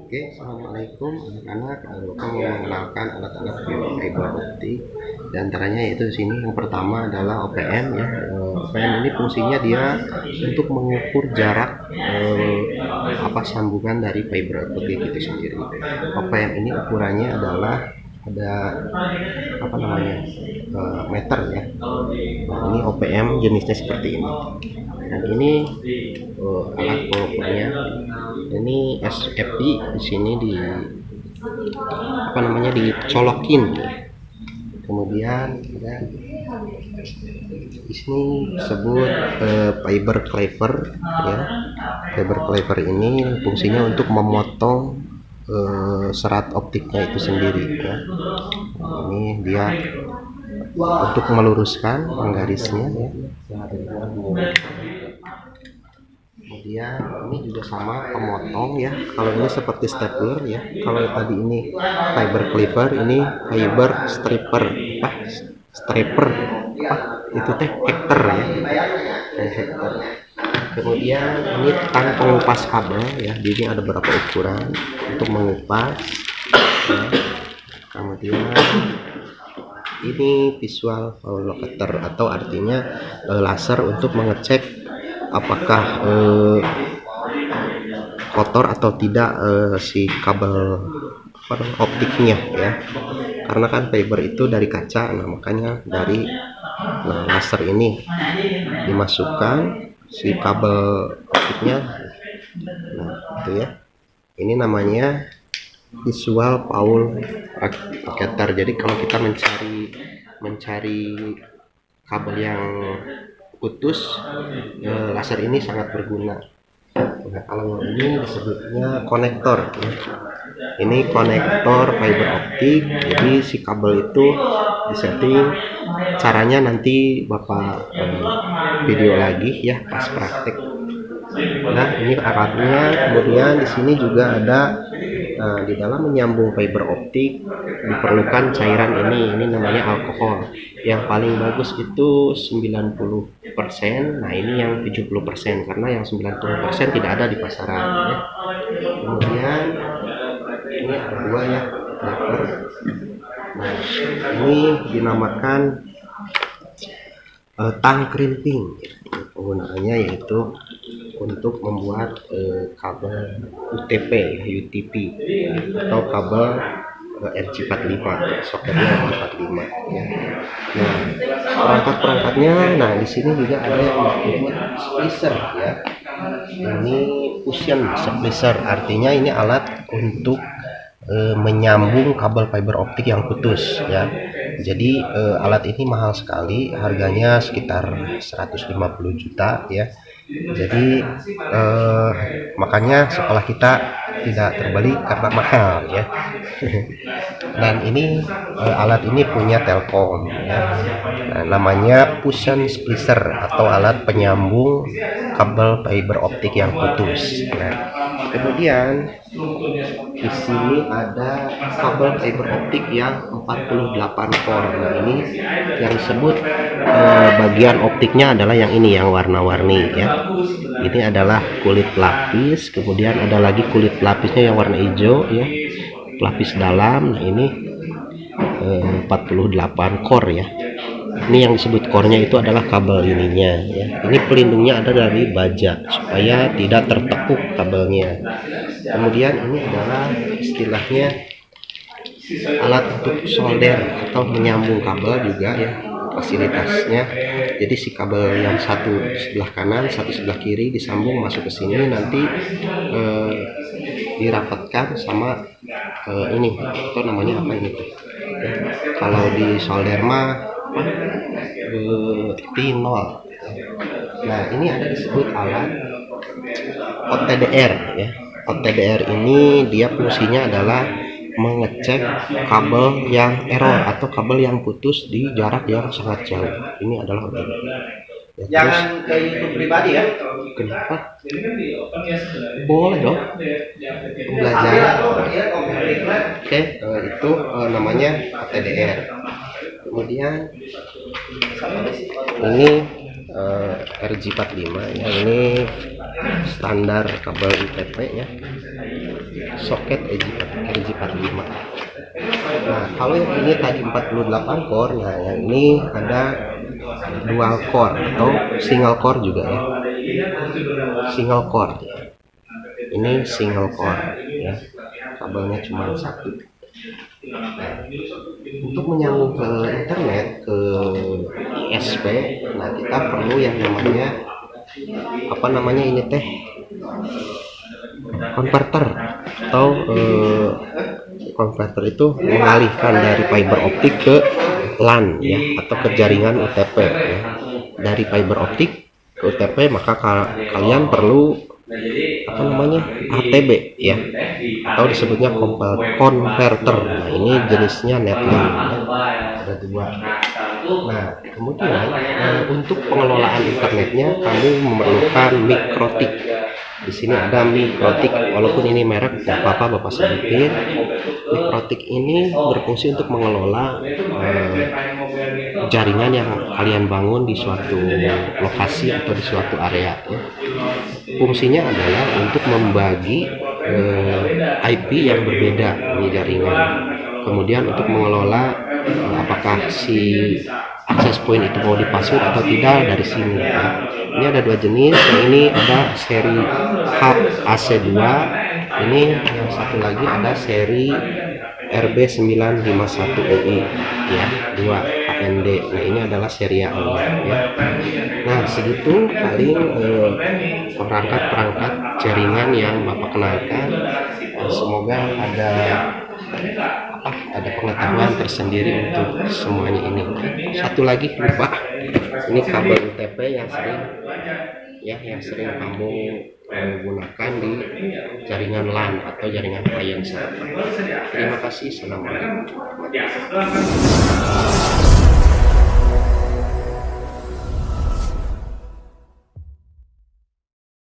Oke, assalamualaikum anak-anak. Bapak mau mengenalkan alat-alat fiber optik. Di antaranya yaitu di sini yang pertama adalah OPM ya. OPM ini fungsinya dia untuk mengukur jarak sambungan dari fiber optik itu sendiri. OPM ini ukurannya adalah ada meter ya. Nah, ini OPM jenisnya seperti ini. Dan ini alat pengukurnya. Ini SFI di sini dicolokin. Kemudian ada di sini disebut fiber cleaver ya. Fiber cleaver ini fungsinya untuk memotong serat optiknya itu sendiri ya. Ini dia untuk meluruskan penggarisnya ya. Kemudian ini juga sama pemotong ya. Kalau ini seperti stapler ya. Kalau tadi ini fiber cleaver, ini fiber stripper. Itu teh hektar ya. Hektar. Kemudian ini tang pengupas kabel ya. Jadi ada beberapa ukuran untuk mengupas ya. Kemudian ini visual locator atau artinya laser untuk mengecek apakah kotor atau tidak si kabel optiknya ya, karena kan fiber itu dari kaca. Nah makanya dari laser ini dimasukkan si kabel optiknya. Nah itu ya, ini namanya visual power locator. Jadi kalau kita mencari kabel yang putus, laser ini sangat berguna. Nah, kalau ini disebutnya konektor ya. Ini konektor fiber optik. Jadi si kabel itu disetting, caranya nanti Bapak video lagi ya pas praktek. Nah ini alatnya. Kemudian di sini juga ada di dalam menyambung fiber optik diperlukan cairan ini namanya alkohol. Yang paling bagus itu 90%. Nah ini yang 70%, karena yang 90% tidak ada di pasaran ya. Kemudian ini ada dua ya driver. Nah ini dinamakan tang crimping. Penggunaannya yaitu untuk membuat kabel UTP ya, UTP atau kabel RJ45, soketnya RJ45 ya. Nah perangkat-perangkatnya, nah di sini juga ada yang disebut splicer ya. Ini fusion splicer, artinya ini alat untuk menyambung kabel fiber optik yang putus ya. Jadi alat ini mahal sekali, harganya sekitar 150 juta ya. Jadi makanya sekolah kita tidak terbeli karena mahal ya. Dan ini alat ini punya Telkom ya. Nah, namanya fusion splicer atau alat penyambung kabel fiber optik yang putus. Nah, kemudian di sini ada kabel fiber optik yang 48 core. Nah, ini yang disebut bagian optiknya adalah yang ini, yang warna-warni ya. Ini adalah kulit lapis, kemudian ada lagi kulit lapisnya yang warna hijau ya, lapis dalam. Nah ini 48 core ya. Ini yang disebut core-nya itu adalah kabel ininya ya. Ini pelindungnya ada dari baja supaya tidak tertekuk kabelnya. Kemudian ini adalah istilahnya alat untuk solder atau menyambung kabel juga ya, fasilitasnya. Jadi si kabel yang satu sebelah kanan, satu sebelah kiri disambung masuk ke sini, nanti dirapatkan sama ini atau namanya apa ini tuh ya. Kalau di solder mah pinol. Nah ini ada disebut alat OTDR ya. OTDR ini dia fungsinya adalah mengecek kabel yang error atau kabel yang putus di jarak yang sangat jauh. Ini adalah OTDR ya. Jangan ke YouTube pribadi ya. Kenapa? Boleh dong. Pembelajaran. Oke, itu namanya OTDR. Kemudian ini RJ45 ya. Ini standar kabel UTP ya, soket RJ45. Nah kalau yang ini tadi 48 core, nah yang ini ada dual core atau single core juga ya, single core. Ini single core ya, kabelnya cuma satu. Nah, untuk menyambung ke internet, ke ISP, nah kita perlu yang namanya ini teh konverter atau konverter itu mengalihkan dari fiber optik ke LAN ya, atau ke jaringan UTP ya. Dari fiber optik ke UTP maka kalian perlu ATB ya, atau disebutnya konverter. Nah ini jenisnya netlink ya. Ada dua. Nah kemudian untuk pengelolaan internetnya kamu memerlukan Mikrotik. Di sini ada Mikrotik, walaupun ini merek nggak apa-apa Bapak sebutin. Mikrotik ini berfungsi untuk mengelola jaringan yang kalian bangun di suatu lokasi atau di suatu area ya. Fungsinya adalah untuk membagi IP yang berbeda di jaringan, kemudian untuk mengelola apakah si akses point itu mau dipasur atau tidak dari sini ya. Ini ada dua jenis, yang ini ada seri hub AC2, ini yang satu lagi ada seri RB951UI ya, 2 HND. Nah ini adalah serialnya ya. Nah segitu paling perangkat jaringan yang Bapak kenalkan. Semoga ada pengetahuan tersendiri untuk semuanya ini. Satu lagi lupa, ini kabel UTP yang sering kamu gunakan di jaringan LAN atau jaringan klien. Terima kasih. Assalamualaikum.